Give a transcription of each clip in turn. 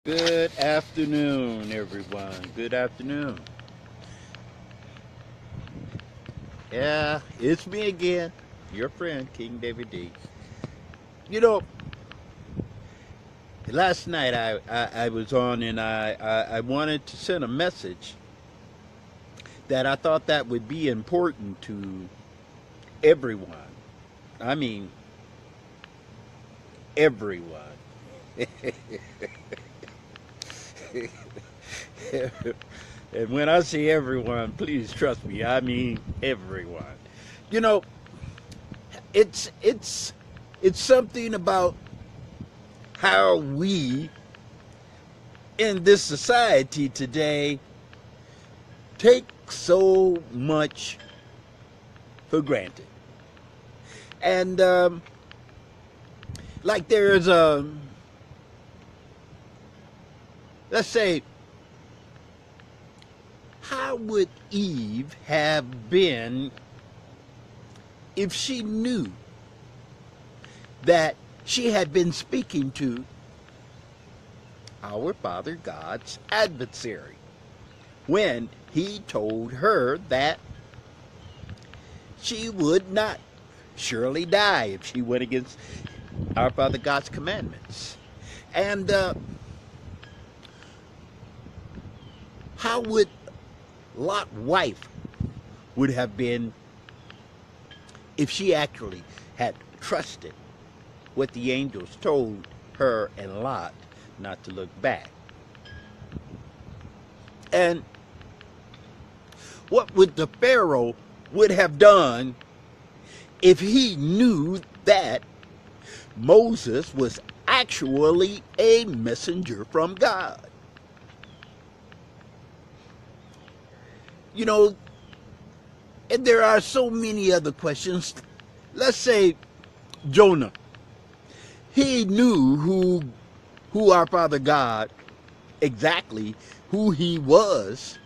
Good afternoon, everyone. Good afternoon. Yeah, it's me again, your friend, King David D. You know, last night I was on and I wanted to send a message that I thought that would be important to everyone. I mean, everyone. And when I say everyone, please trust me, I mean everyone. You know, it's it's it's something about how we in this society today take so much for granted. And like there's let's say, how would Eve have been if she knew that she had been speaking to our Father God's adversary when he told her that she would not surely die if she went against our Father God's commandments? And how would Lot's wife would have been if she actually had trusted what the angels told her and Lot not to look back? And what would the Pharaoh would have done if he knew that Moses was actually a messenger from God? You know, and there are so many other questions. Let's say Jonah. He knew who our Father God, exactly who he was,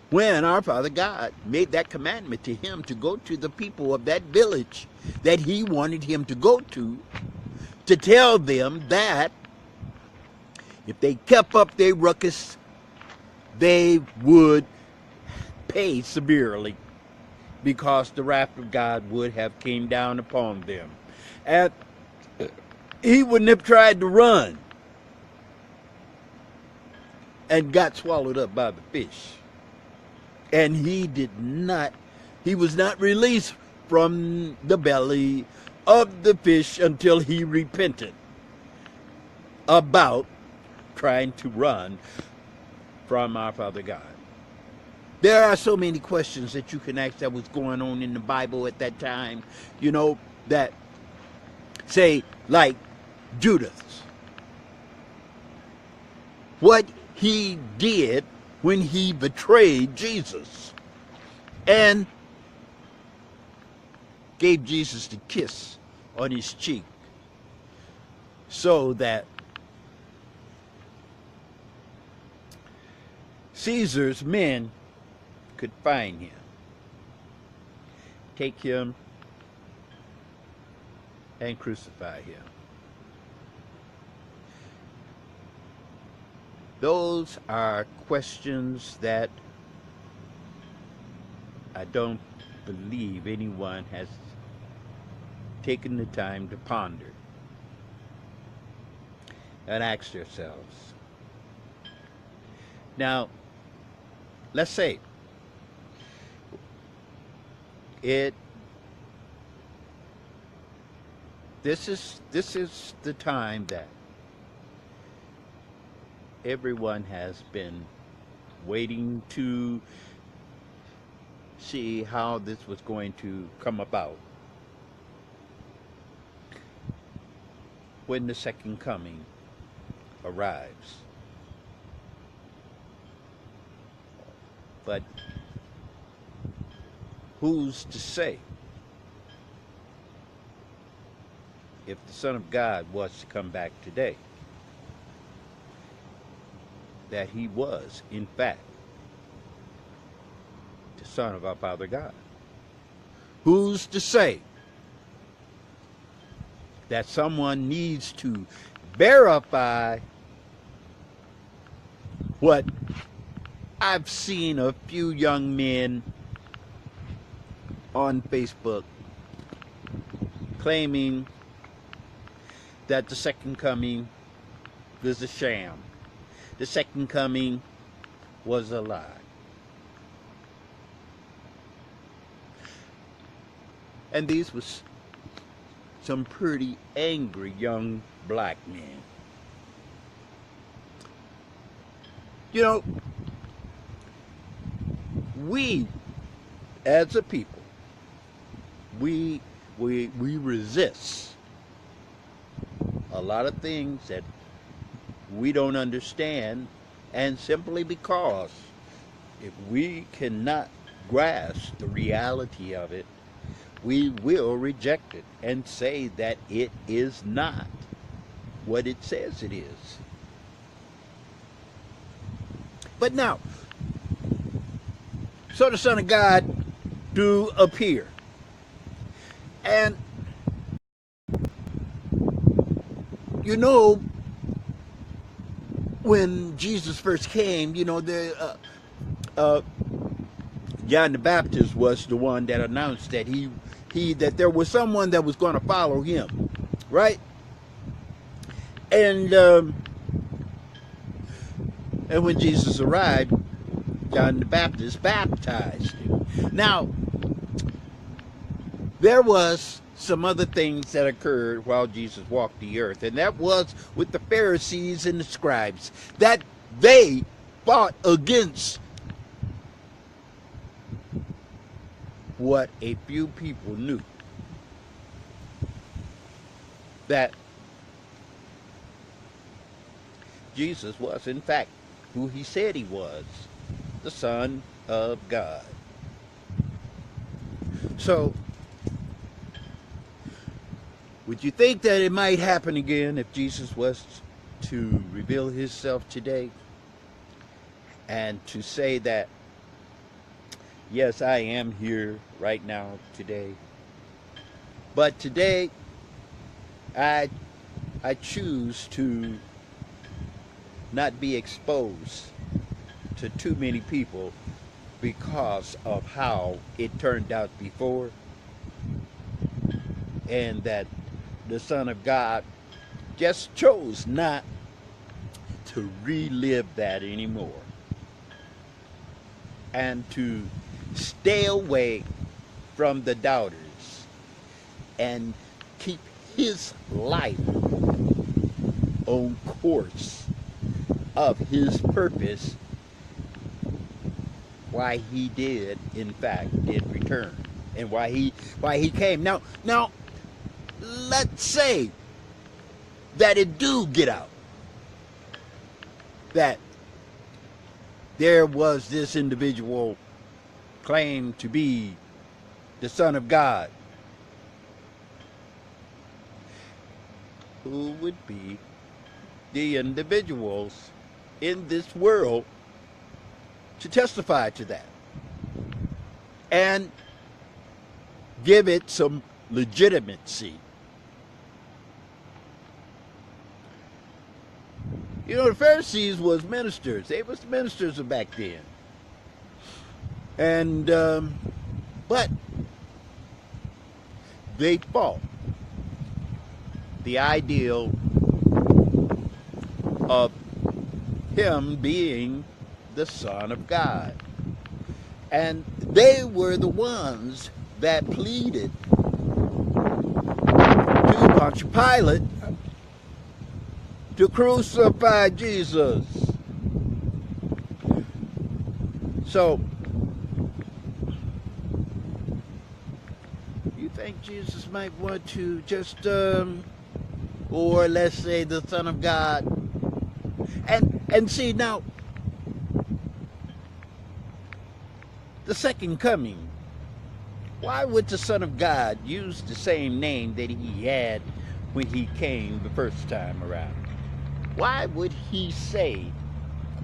when our Father God made that commandment to him to go to the people of that village that he wanted him to go to tell them that if they kept up their ruckus, they would pay severely, because the wrath of God would have came down upon them. And he wouldn't have tried to run and got swallowed up by the fish. And he was not released from the belly of the fish until he repented about trying to run from our Father God. There are so many questions that you can ask that was going on in the Bible at that time, that say, like Judas, what he did when he betrayed Jesus and gave Jesus the kiss on his cheek so that Caesar's men could find him, take him, and crucify him. Those are questions that I don't believe anyone has taken the time to ponder and ask themselves. Now, let's say this is the time that everyone has been waiting to see how this was going to come about when the second coming arrives. But who's to say if the Son of God was to come back today, that he was, in fact, the Son of our Father God? Who's to say that someone needs to verify what I've seen a few young men on Facebook claiming that the second coming was a sham. The second coming was a lie. And these was some pretty angry young black men. You know, we as a people, we resist a lot of things that we don't understand, and simply because if we cannot grasp the reality of it, we will reject it and say that it is not what it says it is. But now, so the Son of God do appear. And, you know, when Jesus first came, you know, John the Baptist was the one that announced that that there was someone that was going to follow him, right? And when Jesus arrived, John the Baptist baptized him. Now, there was some other things that occurred while Jesus walked the earth, and that was with the Pharisees and the scribes, that they fought against what a few people knew, that Jesus was, in fact, who he said he was, the Son of God. So, would you think that it might happen again if Jesus was to reveal himself today and to say that, yes, I am here right now today, but today I choose to not be exposed to too many people because of how it turned out before, and that the Son of God just chose not to relive that anymore, and to stay away from the doubters and keep his life on course of his purpose, why he did in fact return, and why he came. Now let's say that it do get out that there was this individual claimed to be the Son of God. Who would be the individuals in this world to testify to that and give it some legitimacy? You know, the Pharisees was ministers. They was the ministers of back then. And, but they fought the ideal of him being the Son of God. And they were the ones that pleaded to Pontius Pilate to crucify Jesus. So, you think Jesus might want to just, or let's say the Son of God, and see now, the second coming, why would the Son of God use the same name that he had when he came the first time around? Why would he say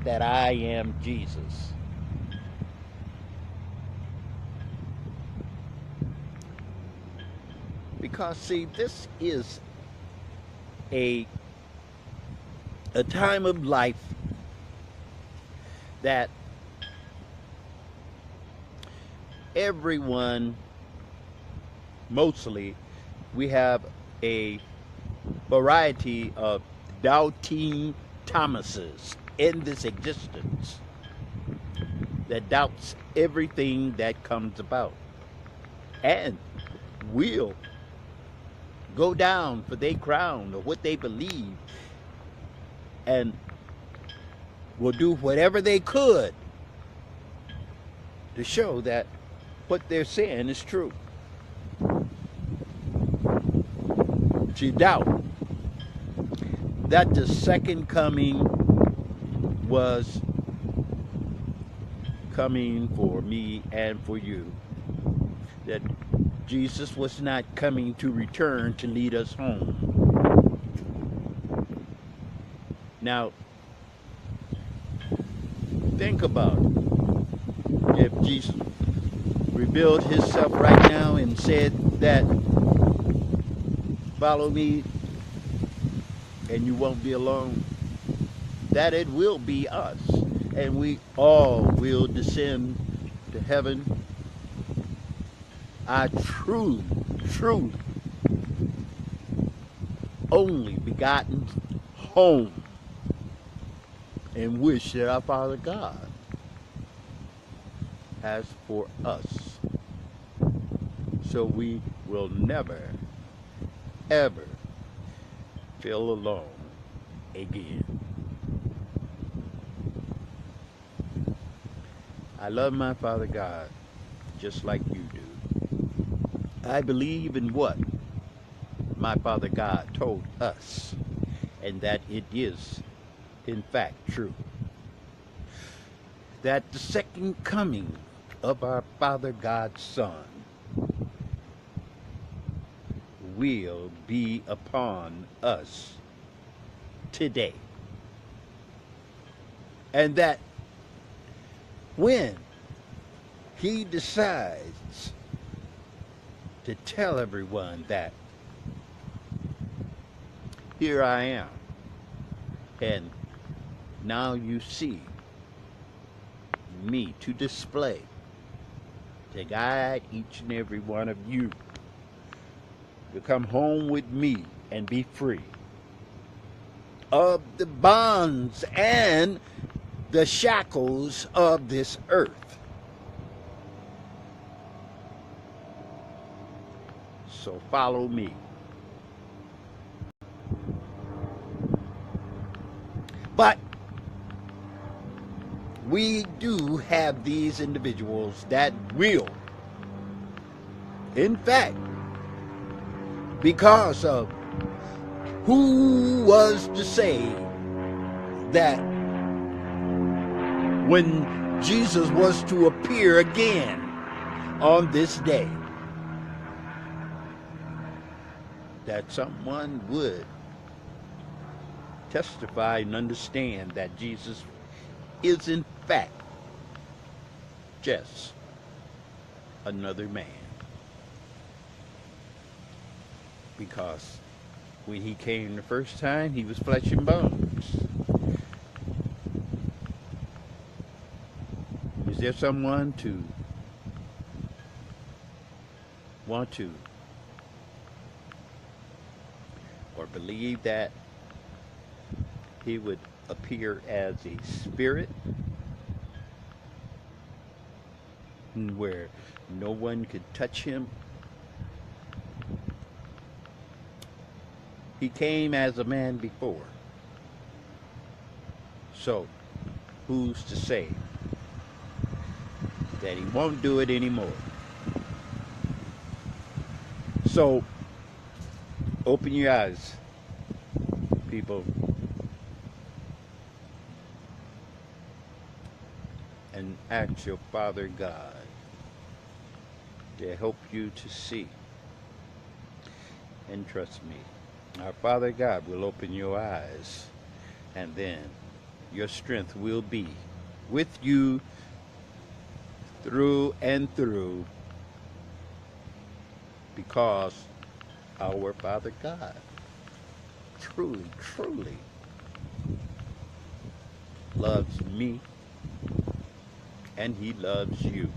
that I am Jesus? Because, see, this is a time of life that everyone, mostly, we have a variety of doubting Thomases in this existence that doubts everything that comes about and will go down for their crown or what they believe and will do whatever they could to show that what they're saying is true. To doubt that the second coming was coming for me and for you, that Jesus was not coming to return to lead us home. Now, think about it. If Jesus revealed himself right now and said that, follow me and you won't be alone, that it will be us and we all will descend to heaven, our true only begotten home, and wish that our Father God has for us, so we will never ever feel alone again. I love my Father God just like you do. I believe in what my Father God told us, and that it is in fact true. That the second coming of our Father God's Son will be upon us today. And that when he decides to tell everyone that here I am, and now you see me to display, to guide each and every one of you to come home with me and be free of the bonds and the shackles of this earth. So follow me. But we do have these individuals that will, in fact, because of who was to say that when Jesus was to appear again on this day, that someone would testify and understand that Jesus is in fact just another man. Because when he came the first time, he was flesh and bones. Is there someone to want to or believe that he would appear as a spirit where no one could touch him? He came as a man before. So, who's to say that he won't do it anymore? So, open your eyes, people, and ask your Father God to help you to see. And trust me, our Father God will open your eyes, and then your strength will be with you through and through, because our Father God truly loves me and he loves you.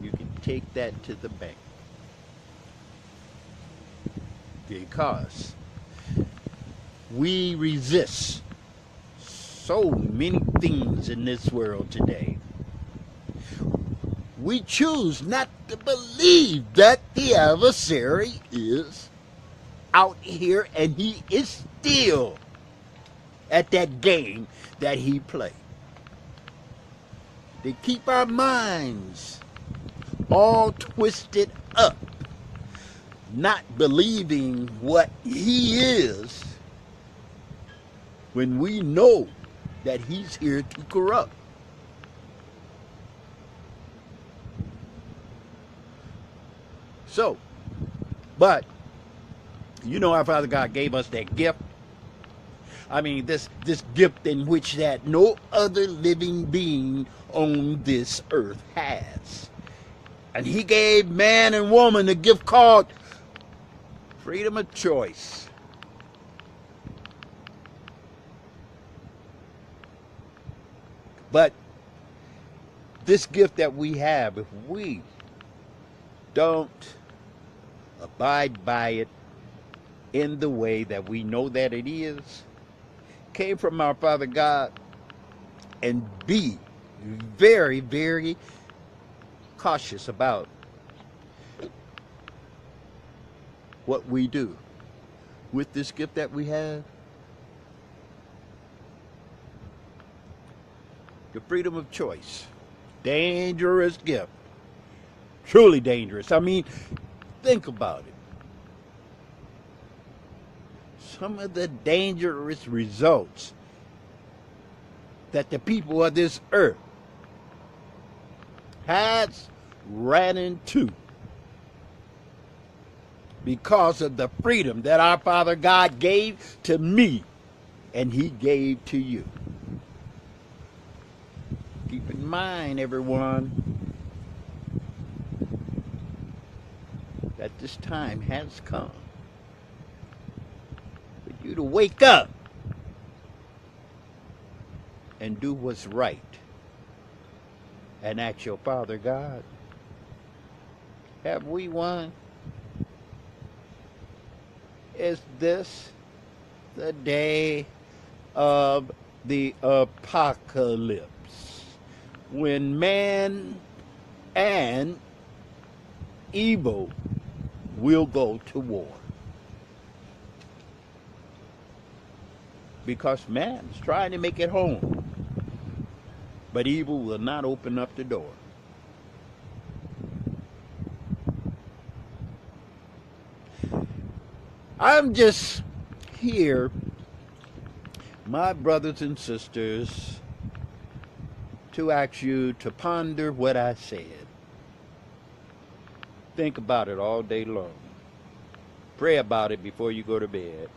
You can take that to the bank, because we resist so many things in this world today. We choose not to believe that the adversary is out here and he is still at that game that he played. They keep our minds all twisted up, not believing what he is, when we know that he's here to corrupt. So, but you know, our Father God gave us that gift. I mean, this gift in which that no other living being on this earth has. And he gave man and woman a gift called freedom of choice. But this gift that we have, if we don't abide by it in the way that we know that it is, came from our Father God, and be very, very cautious about what we do with this gift that we have. The freedom of choice. Dangerous gift. Truly dangerous. I mean, think about it. Some of the dangerous results that the people of this earth has ran into because of the freedom that our Father God gave to me and he gave to you. Keep in mind, everyone, that this time has come for you to wake up and do what's right and ask your Father God, have we won? Is this the day of the apocalypse, when man and evil will go to war? Because man's trying to make it home, but evil will not open up the door. I'm just here, my brothers and sisters, to ask you to ponder what I said. Think about it all day long. Pray about it before you go to bed.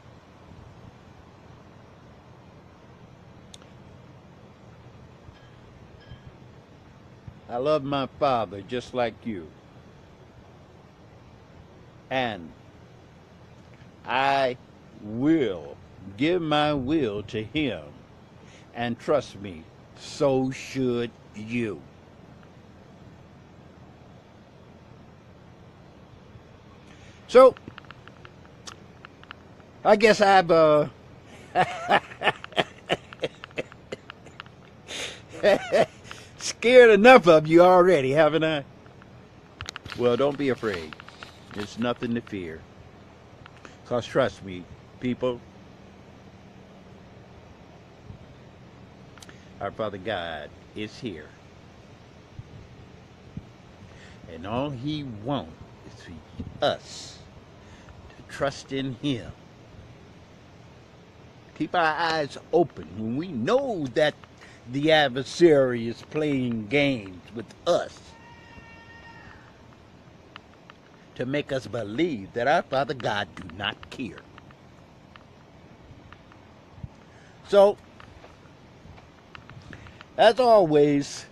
I love my Father just like you. And I will give my will to him. And trust me, so should you. So, I guess I've scared enough of you already, haven't I? Well, don't be afraid. There's nothing to fear. Because trust me, people, our Father God is here. And all he wants is for us to trust in him. Keep our eyes open when we know that the adversary is playing games with us to make us believe that our Father God do not care. So, as always,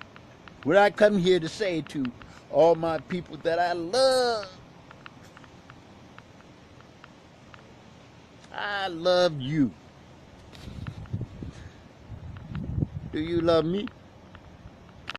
what I come here to say to all my people that I love you. Do you love me?